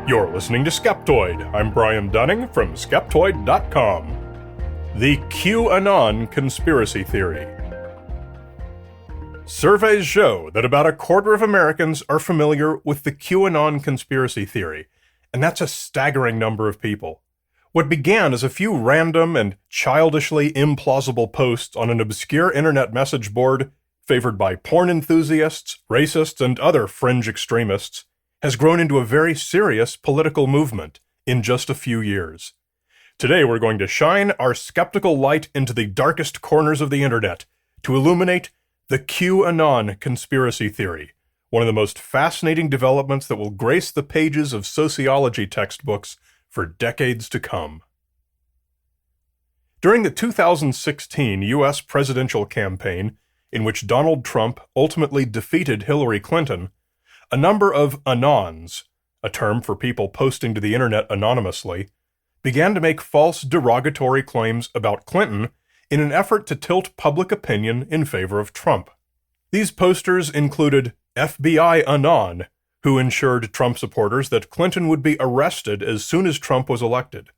You're listening to Skeptoid. I'm Brian Dunning from Skeptoid.com. The QAnon Conspiracy Theory. Surveys show that about a quarter of Americans are familiar with the QAnon conspiracy theory, and that's a staggering number of people. What began as a few random and childishly implausible posts on an obscure internet message board, favored by porn enthusiasts, racists, and other fringe extremists, has grown into a very serious political movement in just a few years. Today we're going to shine our skeptical light into the darkest corners of the internet to illuminate the QAnon conspiracy theory, one of the most fascinating developments that will grace the pages of sociology textbooks for decades to come. During the 2016 U.S. presidential campaign, in which Donald Trump ultimately defeated Hillary Clinton, a number of anons, a term for people posting to the internet anonymously, began to make false derogatory claims about Clinton in an effort to tilt public opinion in favor of Trump. These posters included FBI Anon, who ensured Trump supporters that Clinton would be arrested as soon as Trump was elected,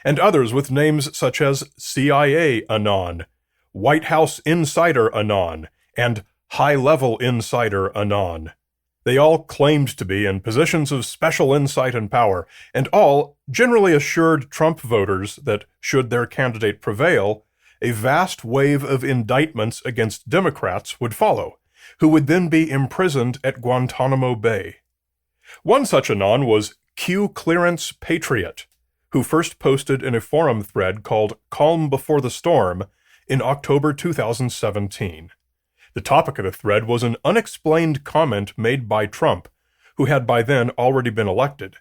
and others with names such as CIA Anon, White House Insider Anon, and High-Level Insider Anon. They all claimed to be in positions of special insight and power, and all generally assured Trump voters that, should their candidate prevail, a vast wave of indictments against Democrats would follow, who would then be imprisoned at Guantanamo Bay. One such anon was Q Clearance Patriot, who first posted in a forum thread called Calm Before the Storm in October 2017. The topic of the thread was an unexplained comment made by Trump, who had by then already been elected,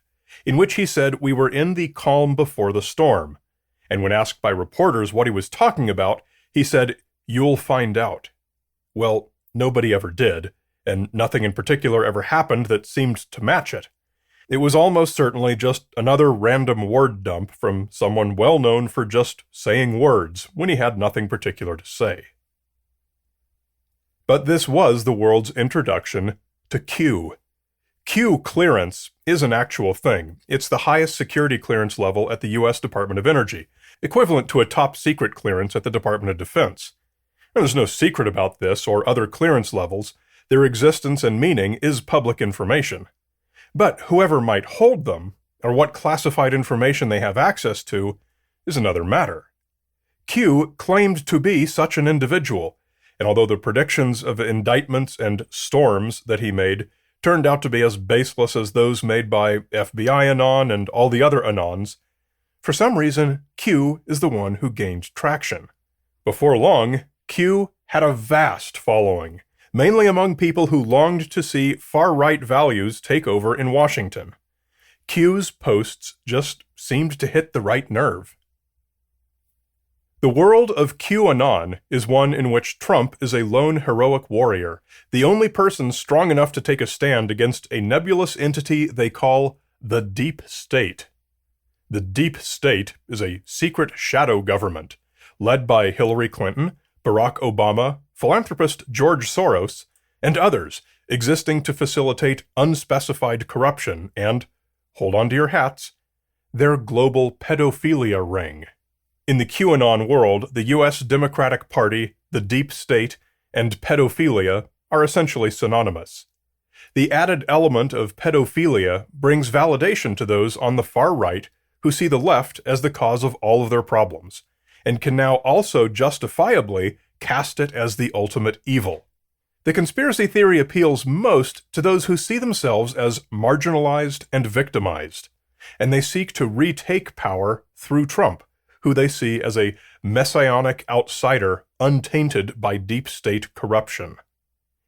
in which he said we were in the calm before the storm, and when asked by reporters what he was talking about, he said, "You'll find out." Well, nobody ever did, and nothing in particular ever happened that seemed to match it. It was almost certainly just another random word dump from someone well known for just saying words when he had nothing particular to say. But this was the world's introduction to Q. Q clearance is an actual thing. It's the highest security clearance level at the U.S. Department of Energy, equivalent to a top secret clearance at the Department of Defense. And there's no secret about this or other clearance levels. Their existence and meaning is public information. But whoever might hold them, or what classified information they have access to, is another matter. Q claimed to be such an individual, and although the predictions of indictments and storms that he made turned out to be as baseless as those made by FBI Anon and all the other Anons, for some reason, Q is the one who gained traction. Before long, Q had a vast following, mainly among people who longed to see far-right values take over in Washington. Q's posts just seemed to hit the right nerve. The world of QAnon is one in which Trump is a lone heroic warrior, the only person strong enough to take a stand against a nebulous entity they call the Deep State. The Deep State is a secret shadow government, led by Hillary Clinton, Barack Obama, philanthropist George Soros, and others, existing to facilitate unspecified corruption and, hold on to your hats, their global pedophilia ring. In the QAnon world, the U.S. Democratic Party, the Deep State, and pedophilia are essentially synonymous. The added element of pedophilia brings validation to those on the far right who see the left as the cause of all of their problems, and can now also justifiably cast it as the ultimate evil. The conspiracy theory appeals most to those who see themselves as marginalized and victimized, and they seek to retake power through Trump, who they see as a messianic outsider untainted by deep state corruption.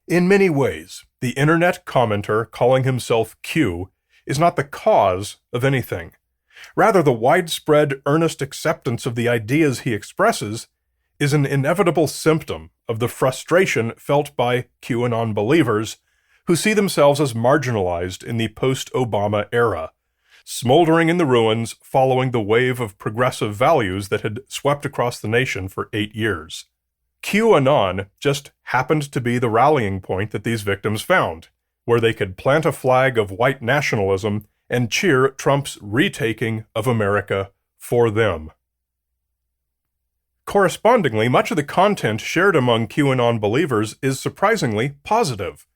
In many ways, the internet commenter calling himself Q is not the cause of anything. Rather, the widespread, earnest acceptance of the ideas he expresses is an inevitable symptom of the frustration felt by QAnon believers who see themselves as marginalized in the post-Obama era, smoldering in the ruins following the wave of progressive values that had swept across the nation for 8 years. QAnon just happened to be the rallying point that these victims found, where they could plant a flag of white nationalism and cheer Trump's retaking of America for them. Correspondingly, much of the content shared among QAnon believers is surprisingly positive.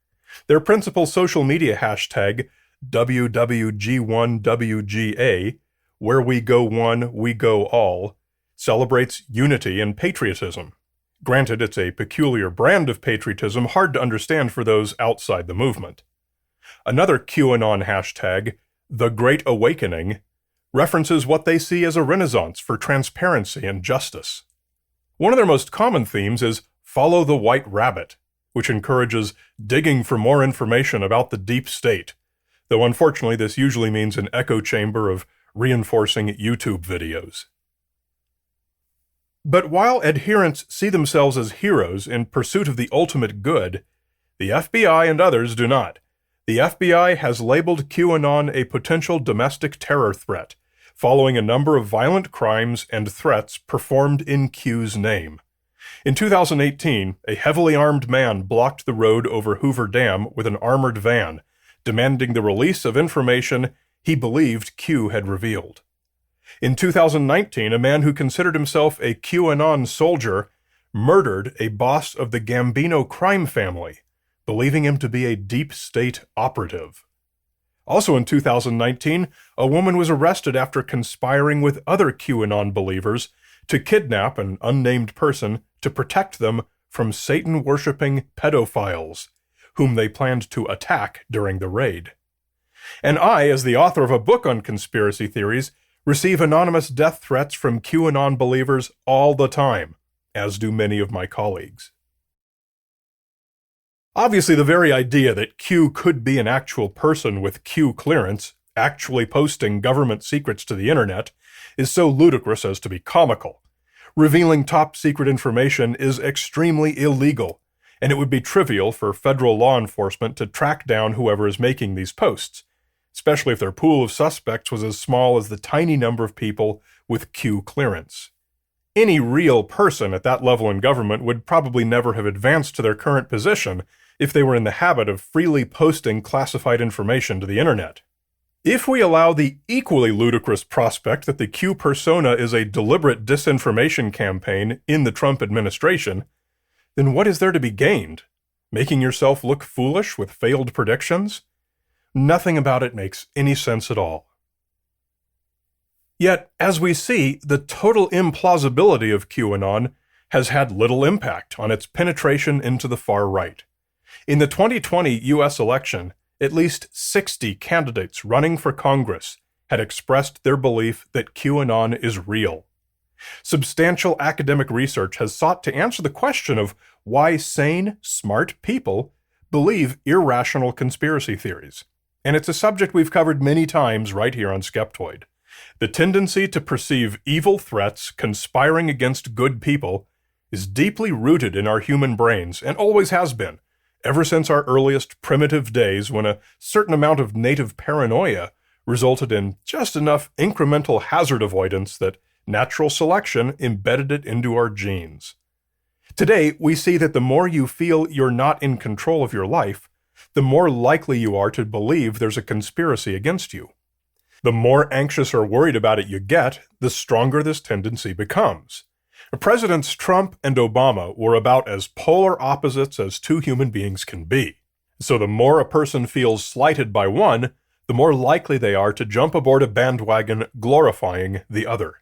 Their principal social media hashtag, WWG1WGA, where we go one, we go all, celebrates unity and patriotism. Granted, it's a peculiar brand of patriotism hard to understand for those outside the movement. Another QAnon hashtag, The Great Awakening, references what they see as a renaissance for transparency and justice. One of their most common themes is Follow the White Rabbit, which encourages digging for more information about the deep state, though unfortunately this usually means an echo chamber of reinforcing YouTube videos. But while adherents see themselves as heroes in pursuit of the ultimate good, the FBI and others do not. The FBI has labeled QAnon a potential domestic terror threat, following a number of violent crimes and threats performed in Q's name. In 2018, a heavily armed man blocked the road over Hoover Dam with an armored van, demanding the release of information he believed Q had revealed. In 2019, a man who considered himself a QAnon soldier murdered a boss of the Gambino crime family, believing him to be a deep state operative. Also in 2019, a woman was arrested after conspiring with other QAnon believers to kidnap an unnamed person to protect them from Satan-worshipping pedophiles, whom they planned to attack during the raid. And I, as the author of a book on conspiracy theories, receive anonymous death threats from QAnon believers all the time, as do many of my colleagues. Obviously, the very idea that Q could be an actual person with Q clearance, actually posting government secrets to the internet, is so ludicrous as to be comical. Revealing top-secret information is extremely illegal, and it would be trivial for federal law enforcement to track down whoever is making these posts, especially if their pool of suspects was as small as the tiny number of people with Q clearance. Any real person at that level in government would probably never have advanced to their current position if they were in the habit of freely posting classified information to the internet. If we allow the equally ludicrous prospect that the Q persona is a deliberate disinformation campaign in the Trump administration, then what is there to be gained? Making yourself look foolish with failed predictions? Nothing about it makes any sense at all. Yet, as we see, the total implausibility of QAnon has had little impact on its penetration into the far right. In the 2020 U.S. election, at least 60 candidates running for Congress had expressed their belief that QAnon is real. Substantial academic research has sought to answer the question of why sane, smart people believe irrational conspiracy theories. And it's a subject we've covered many times right here on Skeptoid. The tendency to perceive evil threats conspiring against good people is deeply rooted in our human brains and always has been, ever since our earliest primitive days when a certain amount of native paranoia resulted in just enough incremental hazard avoidance that natural selection embedded it into our genes. Today, we see that the more you feel you're not in control of your life, the more likely you are to believe there's a conspiracy against you. The more anxious or worried about it you get, the stronger this tendency becomes. Presidents Trump and Obama were about as polar opposites as two human beings can be. So the more a person feels slighted by one, the more likely they are to jump aboard a bandwagon glorifying the other.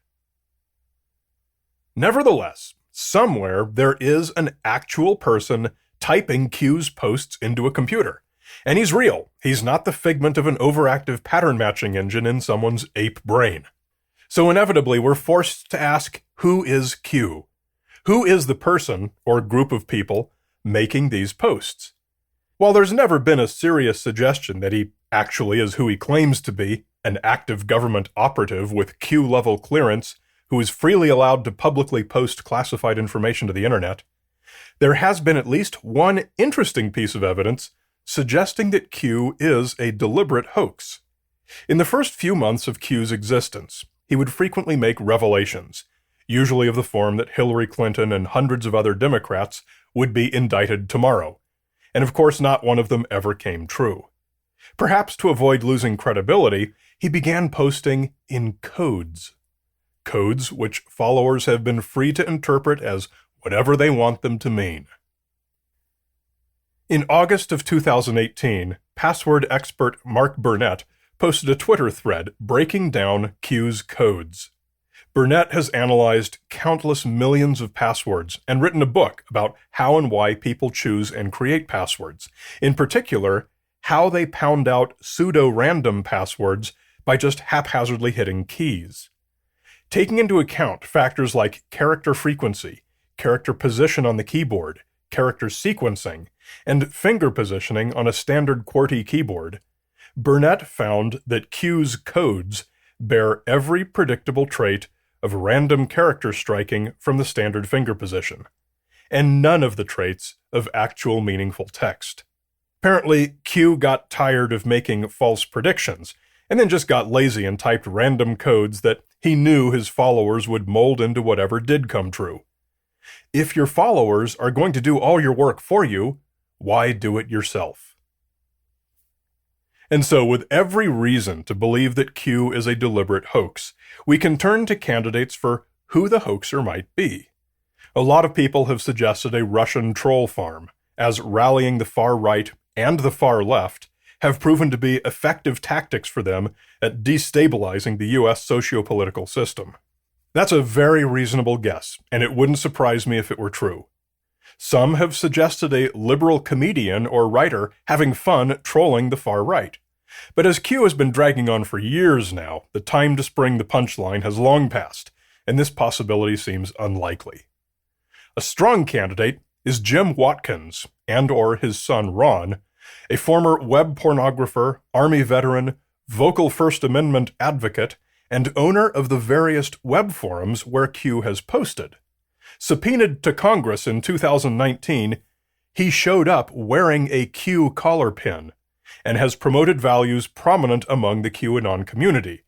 Nevertheless, somewhere there is an actual person typing Q's posts into a computer. And he's real. He's not the figment of an overactive pattern matching engine in someone's ape brain. So inevitably, we're forced to ask, who is Q? Who is the person or group of people making these posts? While there's never been a serious suggestion that he actually is who he claims to be, an active government operative with Q-level clearance who is freely allowed to publicly post classified information to the internet, there has been at least one interesting piece of evidence suggesting that Q is a deliberate hoax. In the first few months of Q's existence, he would frequently make revelations, usually of the form that Hillary Clinton and hundreds of other Democrats would be indicted tomorrow. And of course, not one of them ever came true. Perhaps to avoid losing credibility, he began posting in codes. Codes which followers have been free to interpret as whatever they want them to mean. In August of 2018, password expert Mark Burnett posted a Twitter thread breaking down Q's codes. Burnett has analyzed countless millions of passwords and written a book about how and why people choose and create passwords. In particular, how they pound out pseudo-random passwords by just haphazardly hitting keys. Taking into account factors like character frequency, character position on the keyboard, character sequencing, and finger positioning on a standard QWERTY keyboard, Burnett found that Q's codes bear every predictable trait of random character striking from the standard finger position, and none of the traits of actual meaningful text. Apparently, Q got tired of making false predictions, and then just got lazy and typed random codes that he knew his followers would mold into whatever did come true. If your followers are going to do all your work for you, why do it yourself? And so, with every reason to believe that Q is a deliberate hoax, we can turn to candidates for who the hoaxer might be. A lot of people have suggested a Russian troll farm, as rallying the far right and the far left have proven to be effective tactics for them at destabilizing the U.S. socio-political system. That's a very reasonable guess, and it wouldn't surprise me if it were true. Some have suggested a liberal comedian or writer having fun trolling the far right. But as Q has been dragging on for years now, the time to spring the punchline has long passed, and this possibility seems unlikely. A strong candidate is Jim Watkins, and/or his son Ron, a former web pornographer, Army veteran, vocal First Amendment advocate, and owner of the various web forums where Q has posted. Subpoenaed to Congress in 2019, he showed up wearing a Q collar pin and has promoted values prominent among the QAnon community.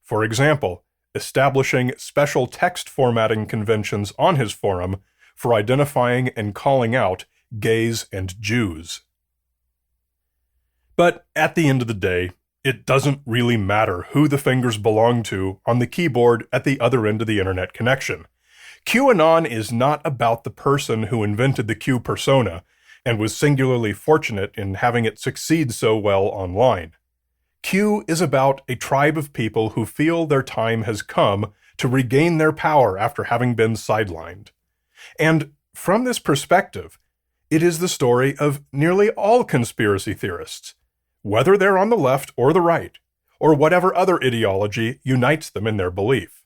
For example, establishing special text formatting conventions on his forum for identifying and calling out gays and Jews. But at the end of the day, it doesn't really matter who the fingers belong to on the keyboard at the other end of the internet connection. QAnon is not about the person who invented the Q persona and was singularly fortunate in having it succeed so well online. Q is about a tribe of people who feel their time has come to regain their power after having been sidelined. And from this perspective, it is the story of nearly all conspiracy theorists, whether they're on the left or the right, or whatever other ideology unites them in their belief.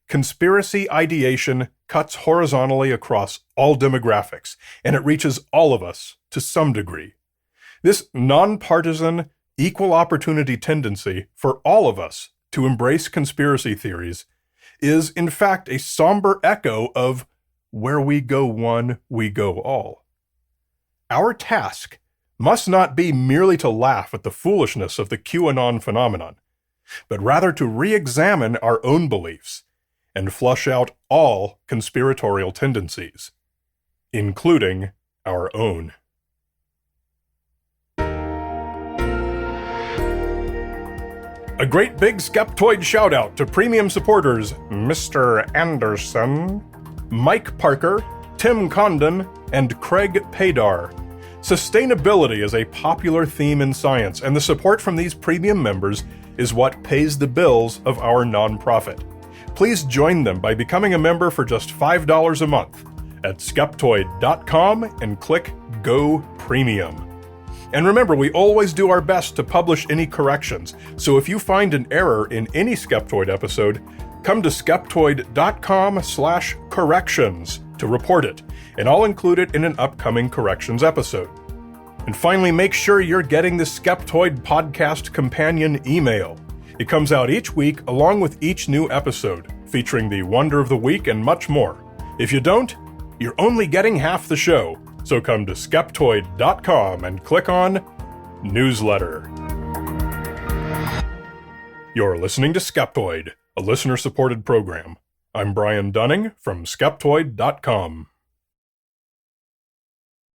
Conspiracy ideation cuts horizontally across all demographics, and it reaches all of us to some degree. This nonpartisan, equal opportunity tendency for all of us to embrace conspiracy theories is, in fact, a somber echo of where we go one, we go all. Our task must not be merely to laugh at the foolishness of the QAnon phenomenon, but rather to re-examine our own beliefs and flush out all conspiratorial tendencies, including our own. A great big Skeptoid shout-out to premium supporters Mr. Anderson, Mike Parker, Tim Condon, and Craig Paydar. Sustainability is a popular theme in science, and the support from these premium members is what pays the bills of our nonprofit. Please join them by becoming a member for just $5 a month at Skeptoid.com and click Go Premium. And remember, we always do our best to publish any corrections, so if you find an error in any Skeptoid episode, come to Skeptoid.com/corrections to report it, and I'll include it in an upcoming corrections episode. And finally, make sure you're getting the Skeptoid Podcast Companion email. It comes out each week along with each new episode, featuring the Wonder of the Week and much more. If you don't, you're only getting half the show, so come to Skeptoid.com and click on Newsletter. You're listening to Skeptoid, a listener-supported program. I'm Brian Dunning from Skeptoid.com.